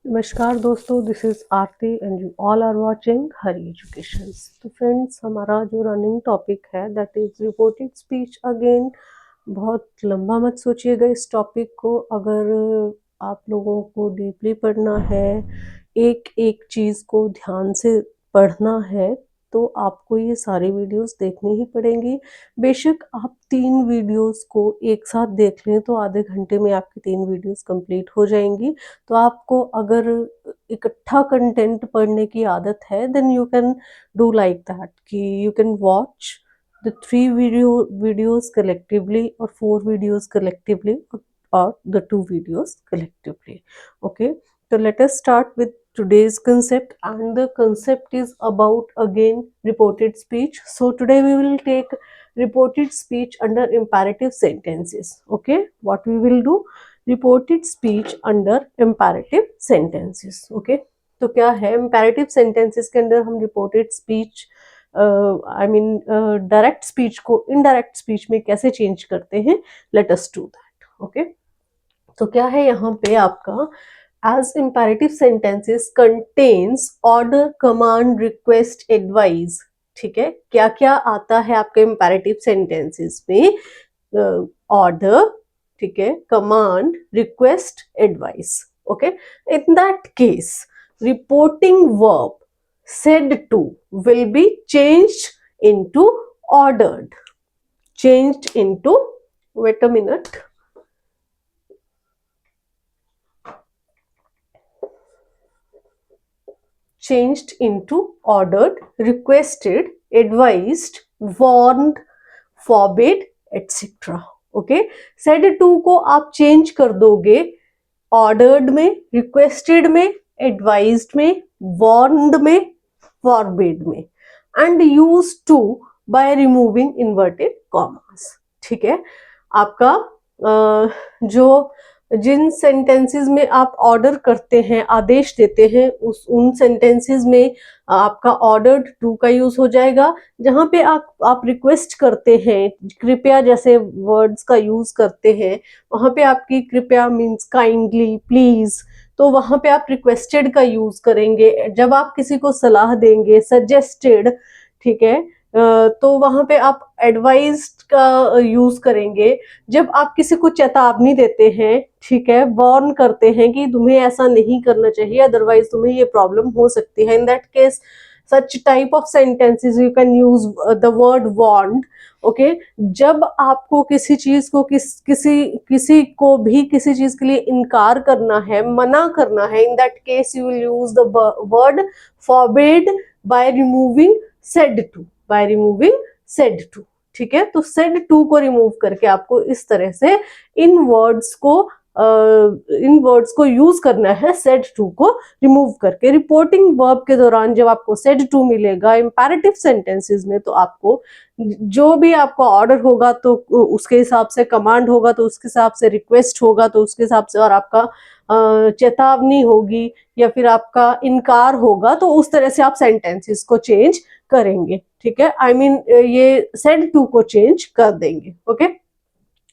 नमस्कार दोस्तों, this is Aarti and you all are watching Hari education. तो फ्रेंड्स, हमारा जो रनिंग टॉपिक है that is reported speech again. बहुत लंबा मत सोचिएगा इस टॉपिक को। अगर आप लोगों को डीपली पढ़ना है, एक एक चीज़ को ध्यान से पढ़ना है, तो आपको ये सारी वीडियोस देखनी ही पड़ेंगी। बेशक आप 3 वीडियोस को एक साथ देख लें तो आधे घंटे में आपकी 3 वीडियोस कंप्लीट हो जाएंगी। तो आपको अगर इकट्ठा कंटेंट पढ़ने की आदत है then you can do like that कि you can watch the 3 videos collectively or 4 videos collectively, or the 2 videos collectively. Okay, so let us start with today's concept, and the concept is about again reported speech. So today we will take reported speech under imperative sentences. Okay, what we will do, reported speech under imperative sentences. Okay, तो क्या है imperative sentences के अंदर हम reported speech direct speech को indirect speech में कैसे change करते हैं, let us do that. Okay, तो क्या है यहाँ पे आपका, as imperative sentences contains order, command, request, advise. ठीक है, क्या क्या आता है आपके इम्पेरेटिव सेंटेंसेस में? ऑर्डर, ठीक है, command, request, advice. Okay, in that case reporting verb said to will be changed into ordered. Changed into, wait a minute. Changed into ordered, requested, advised, warned, forbid, etc. Okay, said to को आप change कर दोगे ordered में, requested में, advised में, warned में, forbid में, and use to by removing inverted commas. ठीक है, आपका जो जिन सेंटेंसेस में आप ऑर्डर करते हैं, आदेश देते हैं, उन सेंटेंसेस में आपका ऑर्डर्ड टू का यूज हो जाएगा। जहां पे आप रिक्वेस्ट करते हैं, कृपया जैसे वर्ड्स का यूज करते हैं, वहां पे आपकी कृपया मीन्स काइंडली, प्लीज, तो वहां पे आप रिक्वेस्टेड का यूज करेंगे। जब आप किसी को सलाह देंगे, सजेस्टेड, ठीक है, तो वहां पे आप एडवाइज्ड का यूज करेंगे। जब आप किसी को चेतावनी देते हैं, ठीक है, वार्न करते हैं कि तुम्हें ऐसा नहीं करना चाहिए, अदरवाइज तुम्हें ये प्रॉब्लम हो सकती है, इन that case such type of sentences you can use the word warned. Okay, जब आपको किसी चीज को किसी को भी किसी चीज के लिए इनकार करना है, मना करना है, इन that case you will use the word forbid by removing said to, by removing said to। ठीक है, तो said to को रिमूव करके आपको इस तरह से इन वर्ड्स को यूज करना है, said to को रिमूव करके। रिपोर्टिंग वर्ब के दौरान जब आपको said to मिलेगा इंपैरेटिव सेंटेंसेस में, तो आपको जो भी आपका ऑर्डर होगा तो उसके हिसाब से, कमांड होगा तो उसके हिसाब से, रिक्वेस्ट होगा तो उसके हिसाब से, और आपका चेतावनी होगी या फिर आपका इनकार होगा तो उस तरह से आप सेंटेंसेस को चेंज करेंगे। ठीक है, आई मीन ये said to को चेंज कर देंगे। ओके,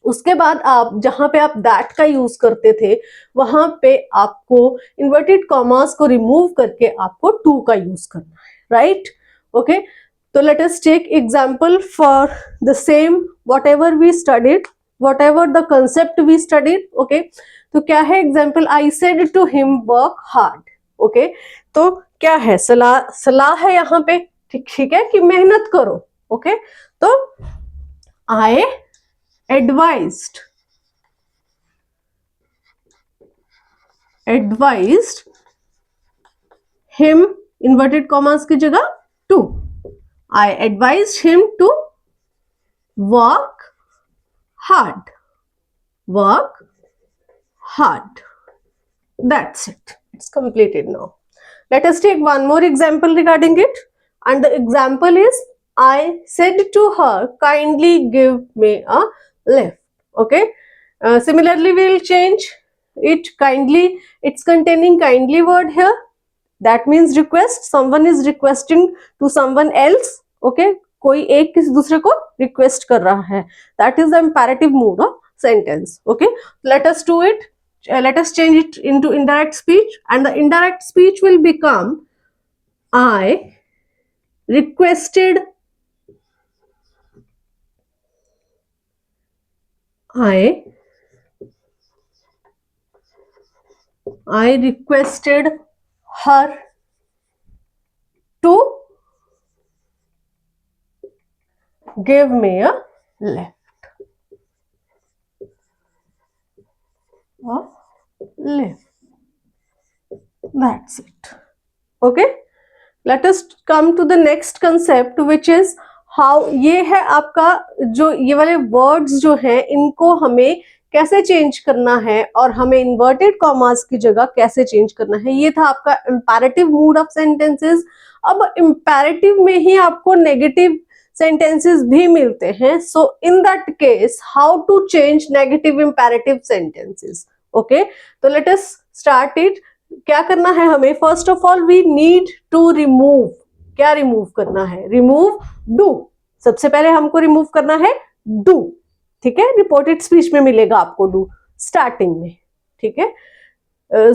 उसके बाद आप जहां पे आप दैट का यूज करते थे, वहां पे आपको इन्वर्टेड कॉमास को रिमूव करके आपको टू का यूज करना है, राइट? ओके, तो let us take example for the same whatever we studied, whatever the concept we studied. Okay, तो क्या है example, I said to him work hard. Okay, तो क्या है, सलाह है यहाँ पे, ठीक है, कि मेहनत करो। ओके, तो आई advised him, inverted commas की जगह to, I advised him to work hard, work hard. That's it, it's completed now. Let us take one more example regarding it, and the example is, I said to her, kindly give me a lift. Okay, similarly we will change it, kindly, it's containing kindly word here, that means request, someone is requesting to someone else. Okay, कोई एक किसी दूसरे को request कर रहा है, that is the imperative mood of sentence. Okay, let us do it. let us change it into indirect speech, and the indirect speech will become I requested I requested her to give me a lift. A lift. That's it. Okay. Let us come to the next concept, which is how. ये है आपका जो ये वाले words जो हैं इनको हमें कैसे चेंज करना है और हमें इन्वर्टेड कॉमास की जगह कैसे चेंज करना है. ये था आपका इंपैरेटिव मूड ऑफ सेंटेंसेस. अब इंपैरेटिव में ही आपको नेगेटिव सेंटेंसेस भी मिलते हैं. So in that case how to change negative imperative sentences. Okay, तो लेट अस स्टार्ट इट. क्या करना है हमें? First of all we need to remove. क्या रिमूव करना है? Remove do. सबसे पहले हमको रिमूव करना है डू. ठीक है, रिपोर्टेड स्पीच में मिलेगा आपको डू स्टार्टिंग में. ठीक है,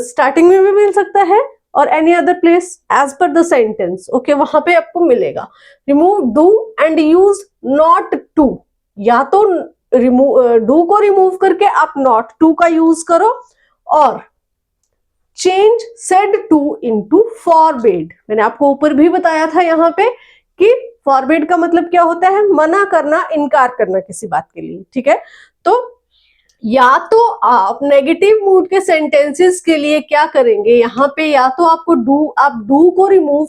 स्टार्टिंग में भी मिल सकता है और any other place as per the sentence. Okay, वहां पे आपको मिलेगा. Remove do and use not to. या तो डू को रिमूव करके आप नॉट टू का यूज करो, और change said to into forbid. मैंने आपको ऊपर भी बताया था यहाँ पे कि फॉरबिड का मतलब क्या होता है? मना करना, इनकार करना किसी बात के लिए. ठीक है, तो या तो आप नेगेटिव मूड के सेंटेंसेस के लिए क्या करेंगे यहाँ पे? या तो आपको डू को रिमूव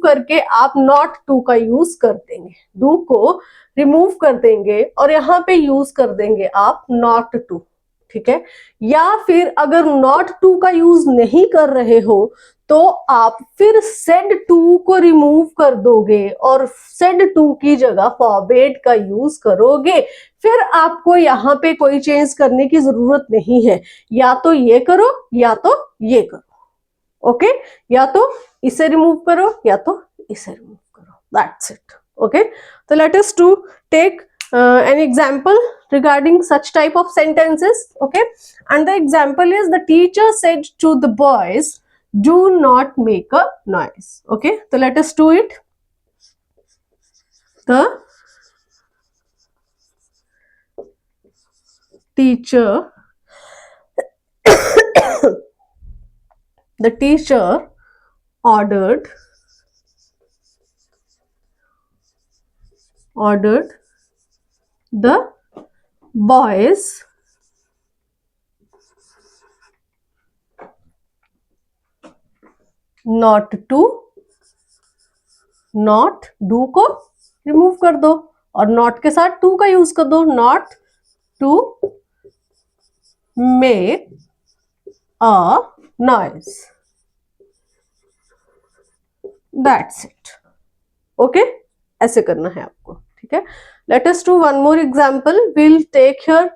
करके आप नॉट टू का यूज कर देंगे. डू को रिमूव कर देंगे और यहाँ पे यूज कर देंगे आप नॉट टू. ठीक है, या फिर अगर नॉट टू का यूज नहीं कर रहे हो तो आप फिर सेड टू को रिमूव कर दोगे और सेड टू की जगह फॉरबिड का यूज करोगे. फिर आपको यहाँ पे कोई चेंज करने की जरूरत नहीं है. या तो ये करो या तो ये करो. ओके, या तो इसे रिमूव करो या तो इसे रिमूव करो. That's it. ओके, तो let us to take an example regarding such type of sentences. Okay, and the example is the teacher said to the boys, do not make a noise. Okay, so let us do it. The teacher ordered the boys not to. Not do को remove कर दो और not के साथ to का use कर दो. Not to make a noise. That's it. Okay, ऐसे करना है आपको. ठीक है, let us do one more example. Will take here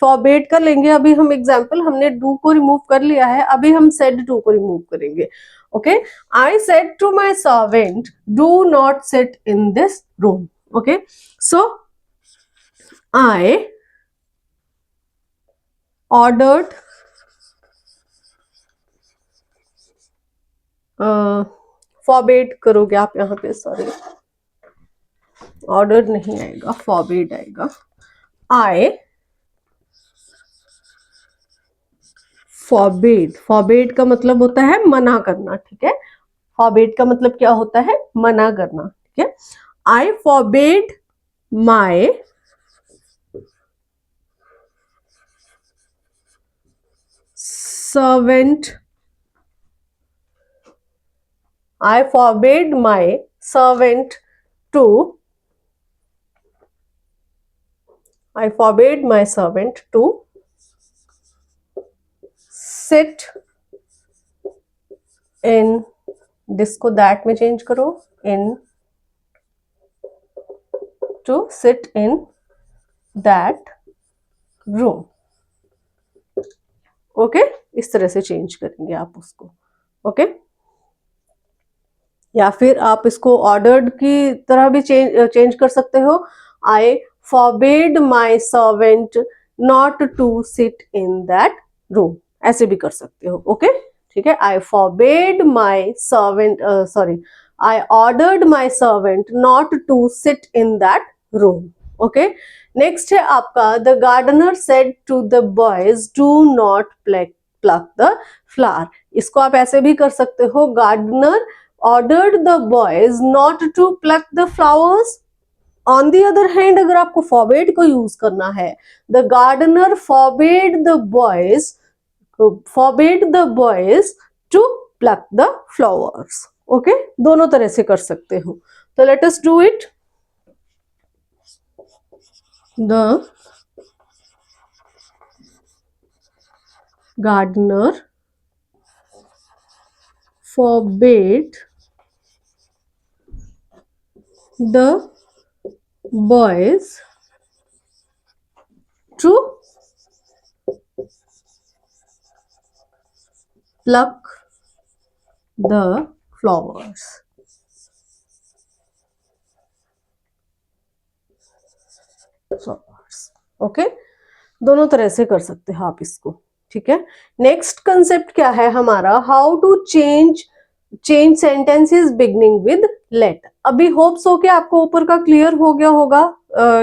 forbid का लेंगे अभी हम एग्जांपल. हमने डू को रिमूव कर लिया है, अभी हम सेड टू को रिमूव करेंगे. Okay, I said to my servant, do not sit in this room. Okay, so I ordered forbade करोगे आप यहाँ पे. सॉरी, ऑर्डर नहीं आएगा, forbade आएगा. I forbade का मतलब होता है मना करना. ठीक है, forbade का मतलब क्या होता है? मना करना. ठीक है, I forbade my servant to sit in, जिसको दैट में चेंज करो, in, to sit in that room. Okay, इस तरह से चेंज करेंगे आप उसको. ओके, या फिर आप इसको ऑर्डर्ड की तरह भी चेंज कर सकते हो. आई forbade my servant not to sit in that room, ऐसे भी कर सकते हो. ओके ठीक है. I forbade my servant, I ordered my servant not to sit in that room. Okay next है आपका the gardener said to the boys do not pluck the flower. इसको आप ऐसे भी कर सकते हो, gardener ordered the boys not to pluck the flowers. On the other hand अगर आपको forbade को यूज करना है, the gardener forbade the boys to pluck the flowers. Okay दोनों तरह से कर सकते हो. तो let us do it. The gardener forbade the boys to pluck the flowers. Okay दोनों तरह से कर सकते हो आप इसको. ठीक है नेक्स्ट कंसेप्ट क्या है हमारा, how to change sentences beginning with let. अभी होप्स हो के आपको ऊपर का क्लियर हो गया होगा.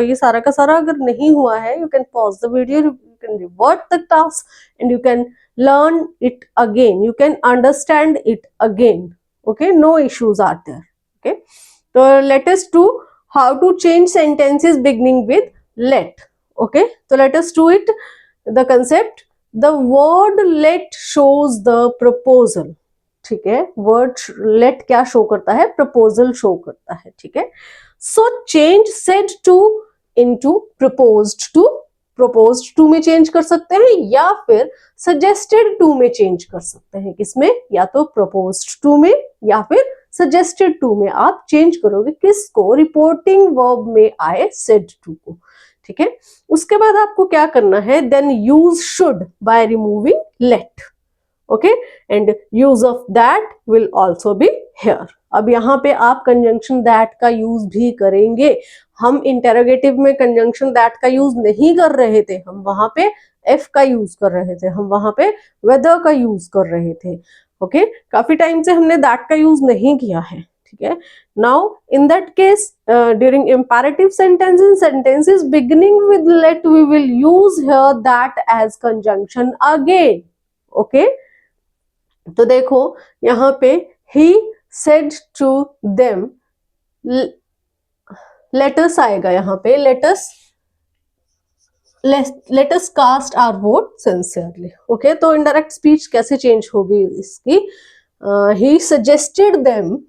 ये सारा का सारा अगर नहीं हुआ है, you can pause the video, you can revert the task and you can learn it again, you can understand it again. Okay no issues are there. Okay तो let us do how to change sentences beginning with let. Okay so let us do it. The concept, the word let shows the proposal. ठीक है word let क्या show करता है, proposal show करता है. ठीक है so change said to into proposed to. proposed to में चेंज कर सकते हैं या फिर suggested to में चेंज कर सकते हैं. किसमें, या तो proposed to में या फिर suggested to में आप चेंज करोगे. किसको, रिपोर्टिंग वर्ब में आए said to को. ठीक है उसके बाद आपको क्या करना है, then use should by removing let. Okay and use of that will also be here. अब यहाँ पे आप कंजंक्शन दैट का यूज भी करेंगे. हम इंटेरोगेटिव में कंजंक्शन दैट का यूज नहीं कर रहे थे, हम वहां पे एफ का यूज कर रहे थे, हम वहां पे वेदर का यूज कर रहे थे. ओके काफी टाइम से हमने दैट का यूज नहीं किया है. ठीक है now in that case during imperative sentences beginning with let we will use here that as conjunction again. Okay तो देखो यहाँ पे he said to them, let us आएगा यहाँ पे, let us cast our vote sincerely. Okay तो indirect speech कैसे change होगी इसकी, he suggested them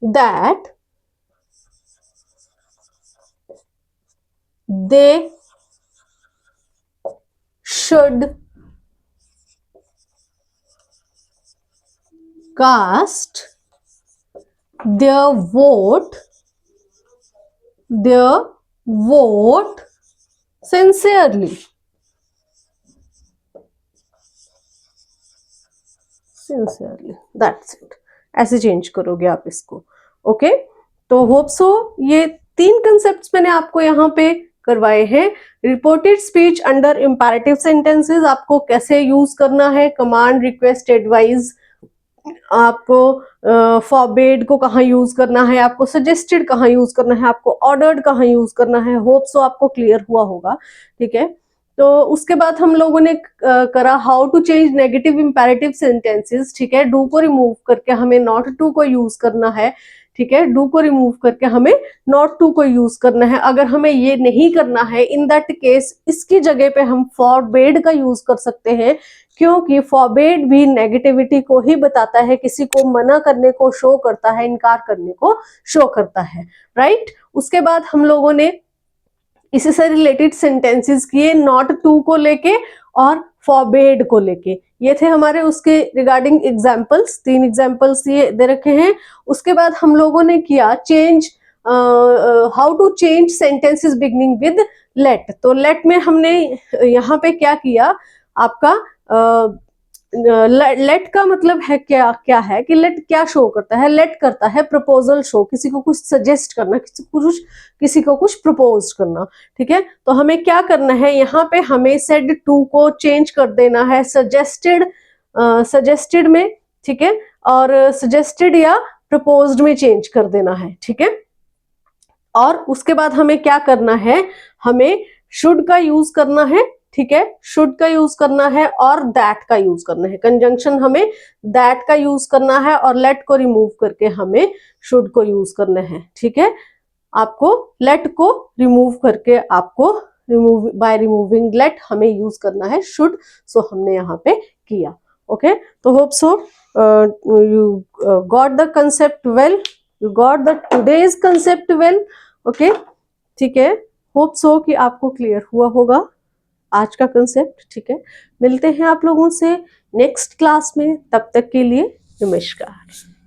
that they should cast their vote sincerely. That's it. ऐसे चेंज करोगे आप इसको. ओके तो होप सो ये 3 कंसेप्ट्स मैंने आपको यहाँ पे करवाए हैं. Reported speech under imperative sentences आपको कैसे यूज करना है, कमांड, रिक्वेस्ट, एडवाइज, आपको फॉरबेड को कहाँ यूज करना है, आपको सजेस्टेड कहाँ यूज करना है, आपको ऑर्डर्ड कहाँ यूज करना है. होप सो आपको क्लियर हुआ होगा. ठीक है तो उसके बाद हम लोगों ने करा how to change negative imperative sentences. ठीक है डू को रिमूव करके हमें नॉट टू को यूज करना है. ठीक है डू को रिमूव करके हमें नॉट टू को यूज करना है. अगर हमें ये नहीं करना है, इन दैट केस इसकी जगह पे हम फॉरबेड का यूज कर सकते हैं, क्योंकि फॉरबेड भी नेगेटिविटी को ही बताता है, किसी को मना करने को शो करता है, इनकार करने को शो करता है. राइट उसके बाद हम लोगों ने इसी से रिलेटेड सेंटेंसेस किए नॉट टू को लेके और फॉरबेड को लेके. ये थे हमारे उसके रिगार्डिंग एग्जांपल्स. 3 एग्जांपल्स ये दे रखे हैं. उसके बाद हम लोगों ने किया change how to change sentences beginning with let. तो लेट में हमने यहाँ पे क्या किया, आपका लेट का मतलब है क्या, क्या है कि लेट क्या शो करता है, लेट करता है प्रपोजल शो, किसी को कुछ सजेस्ट करना, किसी को कुछ प्रपोज करना, ठीक है। तो हमें क्या करना है, यहाँ पे हमें सेड टू को चेंज कर देना है सजेस्टेड, सजेस्टेड में, ठीक है, और सजेस्टेड या प्रपोज्ड में चेंज कर देना है, ठीक है। और उसके बाद हमें क्या करना है, हमें शुड का यूज करना है, ठीक है, शुड का यूज करना है और दैट का यूज करना है, कंजंक्शन हमें दैट का यूज करना है और लेट को रिमूव करके हमें शुड को यूज करना है, ठीक है। आपको लेट को रिमूव करके, आपको रिमूव बाय रिमूविंग लेट हमें यूज करना है शुड, सो हमने यहाँ पे किया, ओके। तो hope so you got the concept well, you got the today's concept well, okay, ठीक है। होप सो कि आपको क्लियर हुआ होगा आज का कंसेप्ट, ठीक है। मिलते हैं आप लोगों से नेक्स्ट क्लास में, तब तक के लिए नमस्कार।